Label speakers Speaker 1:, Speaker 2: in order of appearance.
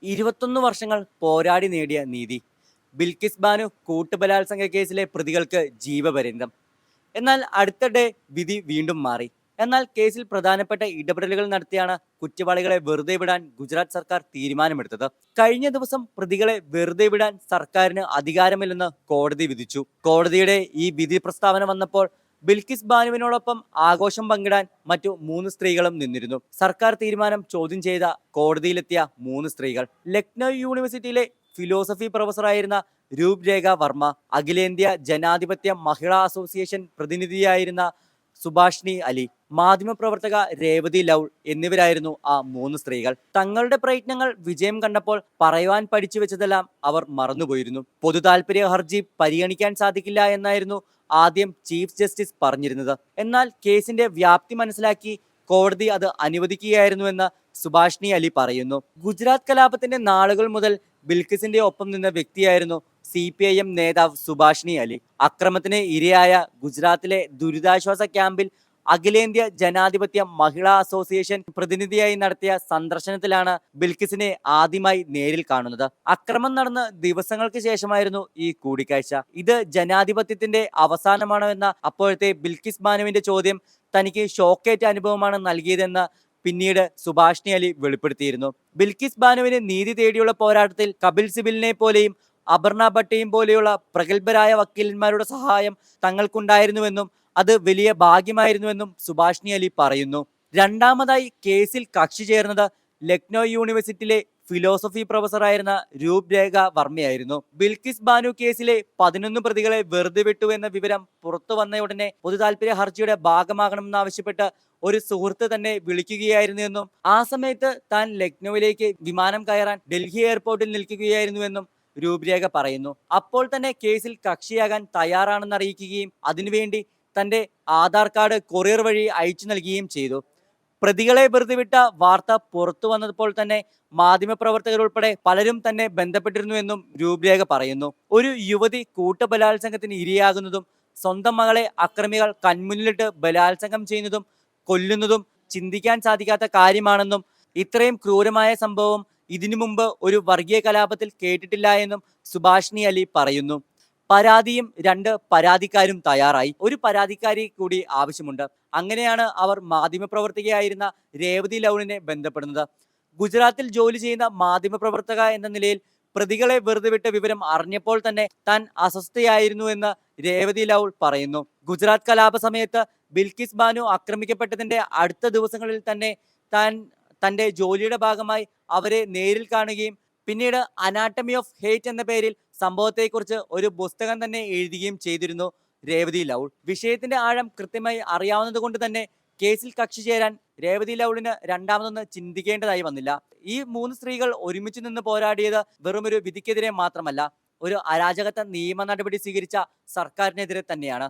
Speaker 1: 21 വർഷങ്ങൾ പോരാടി നേടിയ നീതി. ബിൽക്കിസ് ബാനു കൂട്ടുബലാത്സംഗ കേസിലെ പ്രതികൾക്ക് ജീവപര്യന്തം. എന്നാൽ അടുത്തിടെ വിധി വീണ്ടും മാറി. എന്നാൽ കേസിൽ പ്രധാനപ്പെട്ട ഇടപെടലുകൾ നടത്തിയാണ് കുറ്റവാളികളെ വെറുതെ വിടാൻ ഗുജറാത്ത് സർക്കാർ തീരുമാനമെടുത്തത്. കഴിഞ്ഞ ദിവസം പ്രതികളെ വെറുതെ വിടാൻ സർക്കാരിന് അധികാരമില്ലെന്ന് കോടതി വിധിച്ചു. കോടതിയുടെ ഈ വിധി പ്രസ്താവന വന്നപ്പോൾ ബിൽക്കിസ് ബാനുവിനോടൊപ്പം ആഘോഷം പങ്കിടാൻ മറ്റു 3 സ്ത്രീകളും നിന്നിരുന്നു. സർക്കാർ തീരുമാനം ചോദ്യം ചെയ്ത കോടതിയിലെത്തിയ 3 സ്ത്രീകൾ ലക്നൗ യൂണിവേഴ്സിറ്റിയിലെ ഫിലോസഫി പ്രൊഫസറായിരുന്ന രൂപ് രേഖ വർമ്മ, അഖിലേന്ത്യാ ജനാധിപത്യ മഹിളാ അസോസിയേഷൻ പ്രതിനിധിയായിരുന്ന സുഭാഷിണി അലി, മാധ്യമപ്രവർത്തക രേവതി ലൗൾ എന്നിവരായിരുന്നു ആ 3 സ്ത്രീകൾ. തങ്ങളുടെ പ്രയത്നങ്ങൾ വിജയം കണ്ടപ്പോൾ പറയുവാൻ പഠിച്ചു വെച്ചതെല്ലാം അവർ മറന്നുപോയിരുന്നു. പൊതു താൽപര്യ ഹർജി പരിഗണിക്കാൻ സാധിക്കില്ല എന്നായിരുന്നു ആദ്യം ചീഫ് ജസ്റ്റിസ് പറഞ്ഞിരുന്നത്. എന്നാൽ കേസിന്റെ വ്യാപ്തി മനസ്സിലാക്കി കോടതി അത് അനുവദിക്കുകയായിരുന്നുവെന്ന് സുഭാഷിണി അലി പറയുന്നു. ഗുജറാത്ത് കലാപത്തിന്റെ നാളുകൾ മുതൽ ബിൽക്കിസിന്റെ ഒപ്പം നിന്ന വ്യക്തിയായിരുന്നു CPIM നേതാവ് സുഭാഷിണി അലി. അക്രമത്തിന് ഇരയായ ഗുജറാത്തിലെ ദുരിതാശ്വാസ ക്യാമ്പിൽ അഖിലേന്ത്യാ ജനാധിപത്യ മഹിളാ അസോസിയേഷൻ പ്രതിനിധിയായി നടത്തിയ സന്ദർശനത്തിലാണ് ബിൽക്കിസിനെ ആദ്യമായി നേരിൽ കാണുന്നത്. അക്രമം നടന്ന് ദിവസങ്ങൾക്ക് ശേഷമായിരുന്നു ഈ കൂടിക്കാഴ്ച. ഇത് ജനാധിപത്യത്തിന്റെ അവസാനമാണോ എന്ന അപ്പോഴത്തെ ബിൽക്കിസ് ബാനുവിന്റെ ചോദ്യം തനിക്ക് ഷോക്കേറ്റ അനുഭവമാണ് നൽകിയതെന്ന് പിന്നീട് സുഭാഷിണി അലി വെളിപ്പെടുത്തിയിരുന്നു. ബിൽക്കിസ് ബാനുവിന് നീതി തേടിയുള്ള പോരാട്ടത്തിൽ കപിൽ സിബലിനെ പോലെയും അപർണ ഭട്ടെയും പോലെയുള്ള പ്രഗത്ഭരായ വക്കീലന്മാരുടെ സഹായം തങ്ങൾക്കുണ്ടായിരുന്നുവെന്നും അത് വലിയ ഭാഗ്യമായിരുന്നുവെന്നും സുഭാഷിണി അലി പറയുന്നു. രണ്ടാമതായി കേസിൽ കക്ഷി ചേർന്നത് ലക്നൗ യൂണിവേഴ്സിറ്റിയിലെ ഫിലോസഫി പ്രൊഫസറായിരുന്ന രൂപ് രേഖ വർമ്മയായിരുന്നു. ബിൽക്കിസ് ബാനു കേസിലെ 11 പ്രതികളെ വെറുതെ വിട്ടു എന്ന വിവരം പുറത്തു വന്നയുടനെ പൊതു താൽപര്യ ഹർജിയുടെ ഭാഗമാകണമെന്നാവശ്യപ്പെട്ട് ഒരു സുഹൃത്ത് തന്നെ വിളിക്കുകയായിരുന്നുവെന്നും ആ സമയത്ത് താൻ ലക്നൌവിലേക്ക് വിമാനം കയറാൻ ഡൽഹി എയർപോർട്ടിൽ നിൽക്കുകയായിരുന്നുവെന്നും രൂപ് രേഖ പറയുന്നു. അപ്പോൾ തന്നെ കേസിൽ കക്ഷിയാകാൻ തയ്യാറാണെന്ന് അറിയിക്കുകയും അതിനുവേണ്ടി തന്റെ ആധാർ കാർഡ് കൊറിയർ വഴി അയച്ചു നൽകുകയും ചെയ്തു. പ്രതികളെ വെറുതെ വിട്ട വാർത്ത പുറത്തു വന്നപ്പോൾ തന്നെ മാധ്യമപ്രവർത്തകരുൾപ്പെടെ പലരും തന്നെ ബന്ധപ്പെട്ടിരുന്നുവെന്നും രൂപ് രേഖ പറയുന്നു. ഒരു യുവതി കൂട്ടബലാത്സംഗത്തിന് ഇരയാകുന്നതും സ്വന്തം മകളെ അക്രമികൾ കൺമുന്നിലിട്ട് ബലാത്സംഗം ചെയ്യുന്നതും കൊല്ലുന്നതും ചിന്തിക്കാൻ സാധിക്കാത്ത കാര്യമാണെന്നും ഇത്രയും ക്രൂരമായ സംഭവം ഇതിനു മുമ്പ് ഒരു വർഗീയ കലാപത്തിൽ കേട്ടിട്ടില്ല എന്നും സുഭാഷിണി അലി പറയുന്നു. പരാതിയും 2 പരാതിക്കാരും തയ്യാറായി. ഒരു പരാതിക്കാരി കൂടി ആവശ്യമുണ്ട്. അങ്ങനെയാണ് അവർ മാധ്യമപ്രവർത്തകയായിരുന്ന രേവതി ലൗളിനെ ബന്ധപ്പെടുന്നത്. ഗുജറാത്തിൽ ജോലി ചെയ്യുന്ന മാധ്യമപ്രവർത്തക എന്ന നിലയിൽ പ്രതികളെ വെറുതെ വിട്ട വിവരം അറിഞ്ഞപ്പോൾ തന്നെ താൻ അസ്വസ്ഥയായിരുന്നുവെന്ന് രേവതി ലൗൾ പറയുന്നു. ഗുജറാത്ത് കലാപ സമയത്ത് ബിൽക്കിസ് ബാനു ആക്രമിക്കപ്പെട്ടതിന്റെ അടുത്ത ദിവസങ്ങളിൽ തന്നെ താൻ തന്റെ ജോലിയുടെ ഭാഗമായി അവരെ നേരിൽ കാണുകയും പിന്നീട് അനാട്ടമി ഓഫ് ഹേറ്റ് എന്ന പേരിൽ സംഭവത്തെക്കുറിച്ച് ഒരു പുസ്തകം തന്നെ എഴുതുകയും ചെയ്തിരുന്നു രേവതി ലൗൾ. വിഷയത്തിന്റെ ആഴം കൃത്യമായി അറിയാവുന്നത് കൊണ്ട് തന്നെ കേസിൽ കക്ഷി ചേരാൻ രേവതി ലൗളിന് രണ്ടാമതൊന്ന് ചിന്തിക്കേണ്ടതായി വന്നില്ല. ഈ 3 സ്ത്രീകൾ ഒരുമിച്ച് നിന്ന് പോരാടിയത് വെറുമൊരു വിധിക്കെതിരെ മാത്രമല്ല, ഒരു അരാജകത്വ നിയമ നടപടി സ്വീകരിച്ച സർക്കാരിനെതിരെ തന്നെയാണ്.